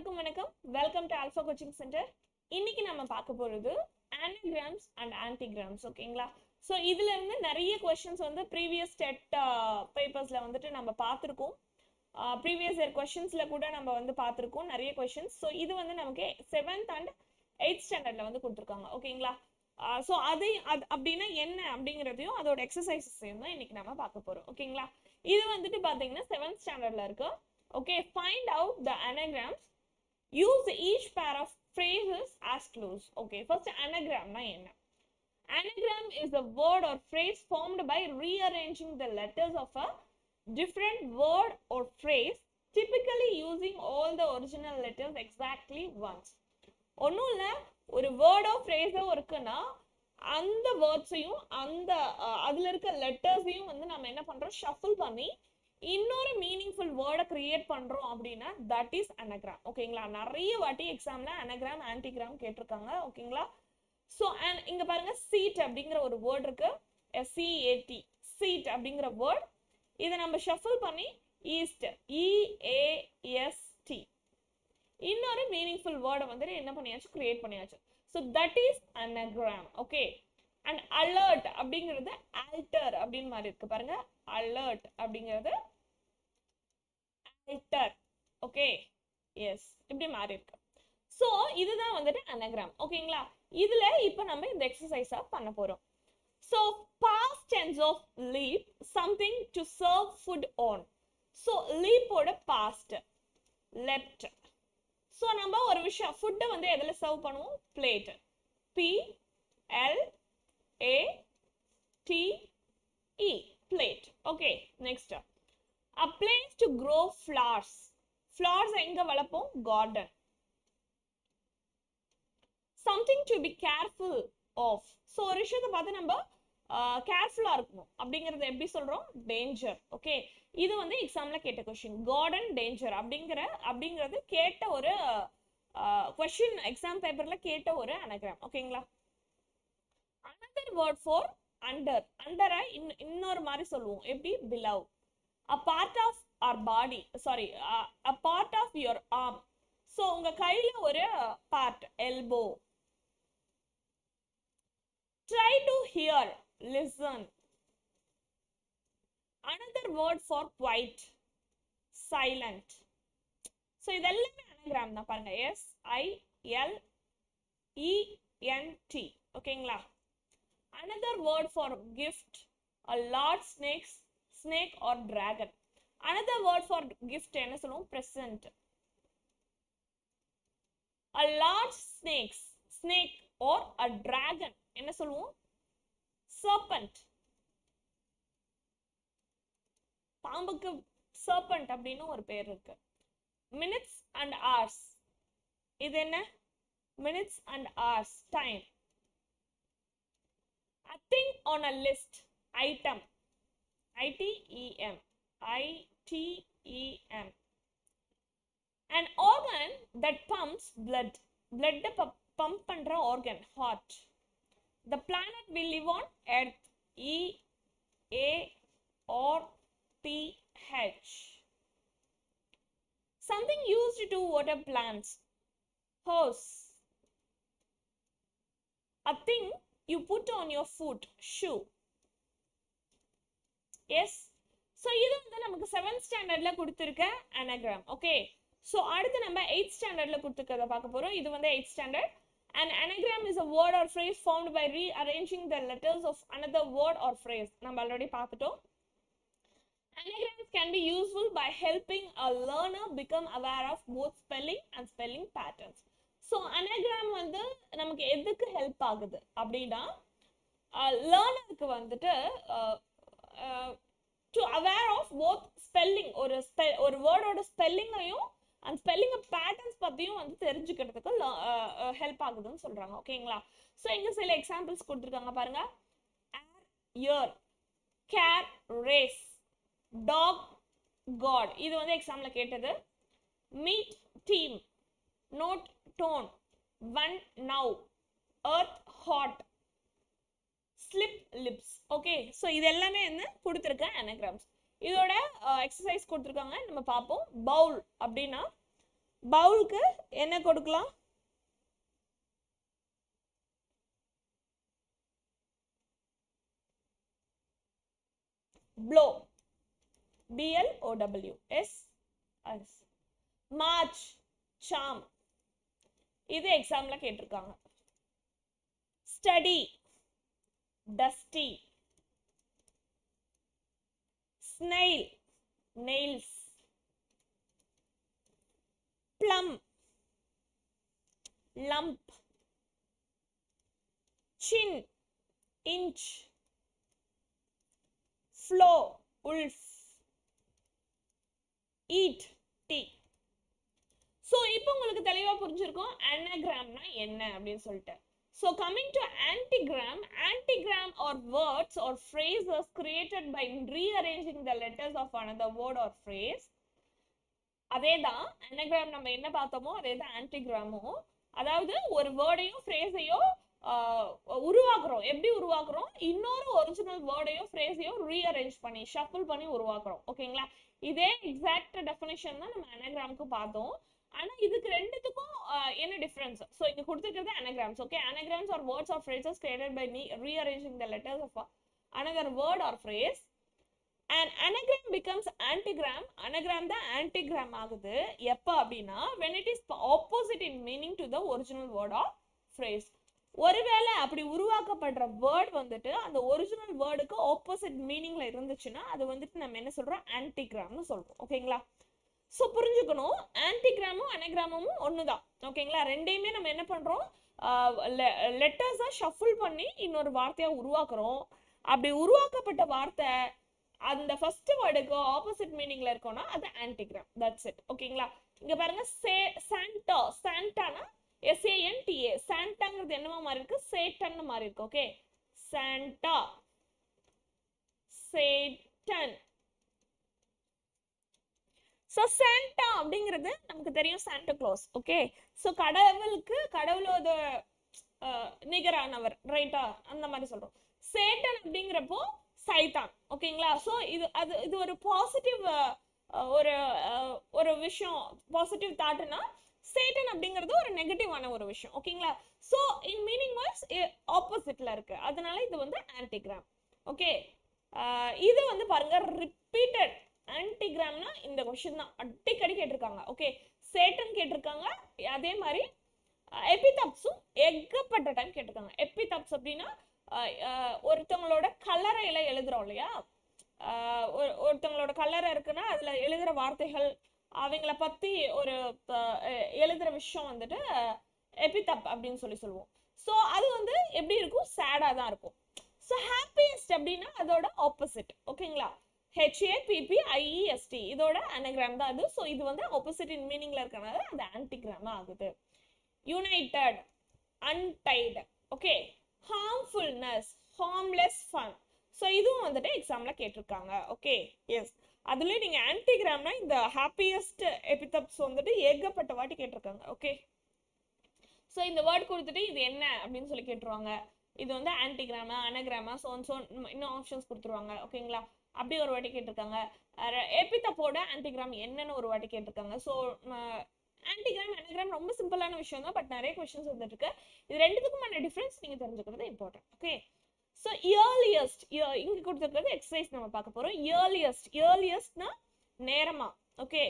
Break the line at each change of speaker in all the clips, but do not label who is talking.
எல்லாருக்கும் வணக்கம். Welcome to alpha coaching centre. இன்னைக்கு நம்ம பார்க்க போறது anagrams and antigrams. ஓகேங்களா? ஸோ இதுல இருந்து நிறைய கொஸ்டின்ஸ் வந்து ப்ரீவியஸ் டெட் பேப்பர்ஸ்ல வந்துட்டு நம்ம பார்த்துருக்கோம். ப்ரீவியஸ் இயர் கொஸ்டின்ஸ்ல கூட நம்ம வந்து பார்த்துருக்கோம் நிறைய கொஸ்டின்ஸ். ஸோ இது வந்து நமக்கு 7th and 8th ஸ்டாண்டர்ட்ல வந்து கொடுத்துருக்காங்க. ஓகேங்களா? ஸோ அது அப்படின்னா என்ன அப்படிங்கிறதையும் அதோட எக்ஸசைசஸையும் தான் இன்னைக்கு நம்ம பார்க்க போறோம். ஓகேங்களா? இது வந்துட்டு பார்த்தீங்கன்னா 7th ஸ்டாண்டர்ட்ல இருக்கு. Okay, find out the anagrams. Use each pair of phrases as clues. Okay, first anagram na enna? Anagram is a word or phrase formed by rearranging the letters of a different word or phrase, typically using all the original letters exactly once. ஒன்னும் இல்ல, ஒரு வேர்டோ ஃப்ரேஸோ இருக்குன்னா அந்த வேர்ட்ஸையும் அந்த அதுல இருக்க லெட்டர்ஸையும் வந்து நம்ம என்ன பண்றோம், ஷஃபிள் பண்ணி இன்னொரு மீனிங்ஃபுல் வேர்டை கிரியேட் பண்றோம் அப்படின்னா தட் இஸ் அனகிராம். ஓகேங்களா? நிறைய வாட்டி எக்ஸாம்ல அனகிராம் ஆன்டிகிராம் கேட்டிருக்காங்க. ஓகேங்களா? ஸோ இங்க பாருங்க, சீட் அப்படிங்கிற ஒரு வேர்ட் இருக்கு, SEAT, சீட் அப்படிங்கிற வேர்ட். இதை நம்ம ஷஃபிள் பண்ணி ஈஸ்ட், EAST, இன்னொரு மீனிங்ஃபுல் வேர்டை வந்து என்ன பண்ணியாச்சு, கிரியேட் பண்ணியாச்சு. So that is anagram. Okay. And alert அப்படிங்கிறது ஆல்டர் அப்படின்னு மாதிரி இருக்கு பாருங்க, அலர்ட் அப்படிங்கிறது ஆல்டர். ஓகே, எஸ், இப்படி மாறி இருக்கு. ஸோ இதுதான் வந்துட்டு அனகிராம். ஓகேங்களா? இதுல இப்போ நம்ம இந்த எக்ஸசைஸா பண்ண போறோம். So past tense of leap, something to serve food on. So லீப்போட பாஸ்ட் லெஃப்ட். ஸோ நம்ம ஒரு விஷயம் ஃபுட்டை வந்து எதில் சர்வ் பண்ணுவோம், plate, PLATE, plate. Okay, next, a place to grow flowers. Flowers எங்க வளர்ப்போம், garden. Something to be careful of. So ஒரு விஷயத்தை பார்த்து நம்ம கேர்ஃபுல்லா இருக்கணும் அப்படிங்கறது எப்படி சொல்றோம், danger. ஓகே, இது வந்து எக்ஸாம்ல கேட்ட கொஸ்டின். garden danger அப்படிங்கிறது கேட்ட ஒரு கொஸ்டின், எக்ஸாம் பேப்பர்ல கேட்ட ஒரு அனகிராம். ஓகேங்களா? another word for under. under இன்னொரு மாதிரி சொல்லுவோம், எப்படி, below. a part of our body, sorry, a part of your arm. so உங்க கையில ஒரு part, elbow. try to hear, listen. another word for quiet, silent. so இதெல்லாமே anagram தான் பாருங்க, SILENT. ஓகேங்களா? another word for gift, a large snake or dragon. another word for gift என்ன சொல்லுவோம், present. a large snake or a dragon என்ன சொல்லுவோம், serpent. பாம்புக்கு serpent அப்படின்னு ஒரு பேர் இருக்கு. minutes and hours, இது என்ன, minutes and hours, time. a thing on a list, item, ITEM. an organ that pumps blood pump பண்ற organ, heart. the planet we live on, earth, EARTH. something used to water plants, hose. a thing you put on your foot, shoe. yes, so இது வந்து நமக்கு 7th ஸ்டாண்டர்ட்ல கொடுத்திருக்க anagram. Okay, so அடுத்து நம்ம 8th ஸ்டாண்டர்ட்ல கொடுத்திருக்கத பார்க்க போறோம். இது வந்து 8th standard. an anagram is a word or phrase formed by rearranging the letters of another word or phrase. நம்ம ஆல்ரெடி பார்த்துட்டோம். anagrams can be useful by helping a learner become aware of both spelling and spelling patterns. So anagram வந்து நமக்கு எதுக்கு help ஆகுது அப்படின்னா, லேர்னருக்கு வந்துட்டு to aware of both spelling, ஒரு வேர்டோட ஸ்பெல்லிங்கையும் அந்த ஸ்பெல்லிங் பேட்டர்ன்ஸ் பற்றியும் வந்து தெரிஞ்சுக்கிறதுக்கு ஹெல்ப் ஆகுதுன்னு சொல்கிறாங்க. ஓகேங்களா? ஸோ இங்கே சில எக்ஸாம்பிள்ஸ் கொடுத்துருக்காங்க பாருங்க. Air, ear, care, race, dog, god, இது வந்து எக்ஸாமில் கேட்டது. Meet, team, note, tone, one, now, earth, hot, slip, lips. okay, so இது எல்லாமே என்ன கொடுத்திருக்க anagrams. இதோட எக்ஸசைஸ் கொடுத்திருக்காங்க, நம்ம பாப்போம். பவுல் அப்படினா பவுலுக்கு என்ன கொடுக்கலாம்? Blow, BLOW, S. March, charm. இது எக்ஸாம்ல கேட்டிருக்காங்க. Study, dusty. Snail, nails. plum, lump. Chin, inch. Flow, wolf. Eat, tea. So இப்போ உங்களுக்கு தெளிவா புரிஞ்சிருக்கும் anagram-னா என்ன அப்படினு சொல்லிட்டு. So coming to antigram, antigram are words or phrases created by rearranging the letters of another word or phrase. அதேதான் anagram நம்ம என்ன பார்த்தோமோ அதேதான் antigram-உம். அதாவது ஒரு வேர்டையும் ஃப்ரேஸையோ உருவாக்குறோம். எப்படி உருவாக்குறோம்? இன்னொரு ஒரிஜினல் வேர்டையோ ஃப்ரேஸையோ ரீஅரேஞ்ச் பண்ணி ஷஃபிள் பண்ணி உருவாக்குறோம். ஓகேங்களா? இதே எக்ஸாக்ட் டெஃபினிஷன் தான் நம்ம anagram-க்கு பார்த்தோம். ஆனா இதுக்கு ரெண்டுத்துக்கும் என்ன டிஃபரன்ஸ்? சோ இங்க கொடுத்திருக்கிறது anagrams. Okay, anagrams are words or phrases created by rearranging the letters of another word or phrase. And anagram becomes antigram. Anagram தான் antigram ஆகுது எப்ப அப்படின்னா when it is opposite in meaning to the original word or phrase. ஒருவேளை அப்படி உருவாக்கப்படுற word வந்துட்டு அந்த original வேர்டுக்கு opposite மீனிங்ல இருந்துச்சுன்னா அது வந்துட்டு நம்ம என்ன சொல்றோம்? ஆன்டிகிராம்னு சொல்றோம். ஓகேங்களா? சோ புரிஞ்சுக்கணும், ஆன்டிகிராமும் அனகிராமும் ஒண்ணுதான். ஓகேங்களா? ரெண்டையுமே நம்ம என்ன பண்றோம்? லெட்டர்ஸா ஷஃபிள் பண்ணி இன்னொரு வார்த்தையா உருவாக்குறோம். அப்படி உருவாக்கப்பட்ட வார்த்தை அந்த ஃபர்ஸ்ட் வேர்டுக்கு ஆப்போசிட் மீனிங்ல இருக்கும்னா அது ஆன்டிகிராம். That's it. ஓகேங்களா? இங்க பாருங்க, சாண்டா. சாண்டானா SANTA. சாண்டாங்கிறது என்னவா மாறி இருக்கு? சேட்டன் மாறி இருக்கு. Okay, Santa, Satan. So Santa அப்படிங்கிறது நமக்கு தெரியும், சாண்டா க்ளாஸ். ஓகே, சோ கடவுளோட நிகரானவர், ரைட்டா? அந்த மாதிரி சொல்றோம். சேட்டன் அப்படிங்கிறப்போ சைத்தான். ஓகேங்களா? சோ இது ஒரு பாசிட்டிவ் ஒரு விஷயம், பாசிட்டிவ் தாட்னா சேட்டன் அப்படிங்கிறது ஒரு நெகட்டிவான ஒரு விஷயம். ஓகேங்களா? சோ இன் மீனிங் வைஸ் ஆப்போசிட்ல இருக்கு, அதனால இது வந்து ஆன்டிகிராம். ஓகே, இது வந்து பாருங்க ரிப்பீட்டட். ஆன்டிகிராம்னா இந்த क्वेश्चन தான் அடிக்கடி கேட்டிருக்காங்க. ஓகே, சேட்டன் கேட்டிருக்காங்க, அதே மாதிரி எபிதப்ஸும் ஏகப்பட்ட டைம் கேட்டிருக்காங்க. எபிதப்ஸ் அப்படின்னா ஒருத்தவங்களோட கல்லறையில எழுதுறோம் இல்லையா? ஒருத்தவங்களோட கல்லறை இருக்குன்னா அதுல எழுதுற வார்த்தைகள், அவங்கள பத்தி ஒரு எழுதுற விஷயம் வந்துட்டு எபிதப் அப்படின்னு சொல்லுவோம். சோ அது வந்து எப்படி இருக்கும்? சேடா தான் இருக்கும். சோ ஹாப்பியஸ்ட் அப்படின்னா அதோட ஆப்போசிட். ஓகேங்களா? HAPPIEST இதோட anagram தான் அது. சோ இது வந்து ஆப்போசிட் இன் மீனிங்ல இருக்கனால அது ஆன்டிகிராம் ஆகுது. United, untied. Okay, harmfulness, harmless fun. So இதுவும் வந்துட்டு எக்ஸாம்ல கேட்டிருக்காங்க. Okay, yes. அதுல நீங்க ஆன்டிகிராம்னா இந்த ஹாப்பியஸ்ட் எபிதப்ஸ் வந்துட்டு ஏகப்பட்ட வாட்டி கேட்டிருக்காங்க. ஓகே, சோ இந்த வேர்ட் கொடுத்துட்டு இது என்ன அப்படின்னு சொல்லி கேட்டுருவாங்க. இது வந்து ஆன்டிகிராமா அனகிராமா சோ இன்னும் ஆப்ஷன்ஸ் கொடுத்துருவாங்க. ஓகேங்களா? அப்படி ஒரு வாட்டி கேட்டிருக்காங்க. எபிதப்போட ஆன்டிகிராம் என்னன்னு ஒரு வாட்டி கேட்டிருக்காங்க. ஸோ ஆன்டிகிராம் அனகிராம் ரொம்ப சிம்பிளான விஷயம் தான், பட் நிறைய கொஸ்டின்ஸ் வந்துட்டு இருக்கு. இது ரெண்டுத்துக்குமான டிஃபரன்ஸ் நீங்க தெரிஞ்சுக்கிறது இம்பார்ட்டன்ட். ஓகே, ஸோ இயர்லியஸ்ட், இங்க கொடுத்துருக்கிறது எக்ஸசைஸ் நம்ம பார்க்க போறோம். இயர்லியஸ்ட்னா நேரமா. Okay,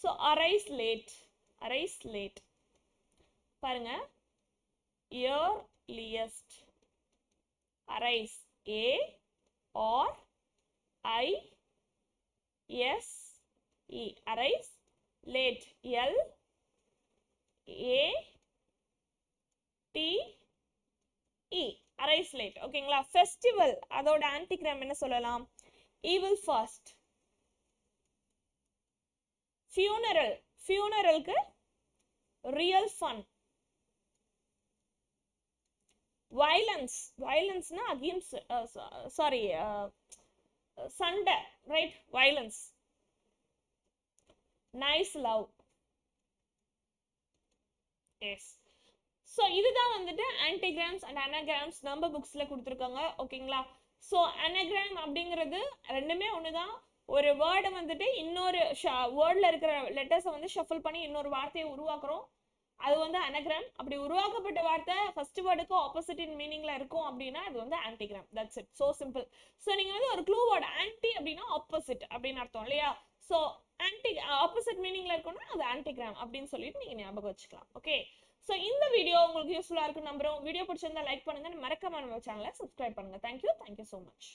so arise late. பாருங்க, earliest, arise ARISE, arise. Late LATE, arise late. ஓகேங்களா? ஃபெஸ்டிவல், அதோட ஆன்டிகிராம் என்ன சொல்லலாம்? Evil fast. ஃபியூனரலுக்கு ரியல் ஃபன். வயலன்ஸ்னா அகெயின்ஸ்ட், சாரி, சண்டை, right? Violence. Nice love. Yes. So இதுதான் வந்துட்டு ஆன்டிகிராம்ஸ் அண்ட் அனகிராம்ஸ் நம்ம புக்ஸ்ல கொடுத்துருக்காங்க. ஓகேங்களா? ஸோ அனகிராம் அப்படிங்கிறது ரெண்டுமே ஒண்ணுதான். ஒரு வேர்டை வந்துட்டு இன்னொரு வேர்ட்ல இருக்கிற லெட்டர்ஸை வந்து ஷஃபிள் பண்ணி இன்னொரு வார்த்தையை உருவாக்குறோம், அது வந்து அனகிராம். அப்படி உருவாக்கப்பட்ட வார்த்தை ஃபர்ஸ்ட் வேர்டுக்கு ஆப்போசிட் இன் மீனிங்ல இருக்கும் அப்படின்னா அது வந்து antigram. That's it, so simple. So நீங்க வந்து ஒரு க்ளூ வேர்டு ஆன்டி அப்படின்னா ஆப்போசிட் அப்படின்னு அர்த்தம் இல்லையா? ஸோ ஆன்டி ஆப்போசிட் மீனிங்ல இருக்கும்னா அது ஆன்டிகிராம் அப்படின்னு சொல்லிட்டு நீங்க ஞாபகம் வச்சுக்கலாம். ஓகே, ஸோ இந்த வீடியோ உங்களுக்கு யூஸ்ஃபுல்லா இருக்கும் நம்புறோம். வீடியோ பிடிச்சிருந்தா லைக் பண்ணுங்க, மறக்காம நம்ம சேனலை சப்ஸ்கிரைப் பண்ணுங்க. Thank you so much.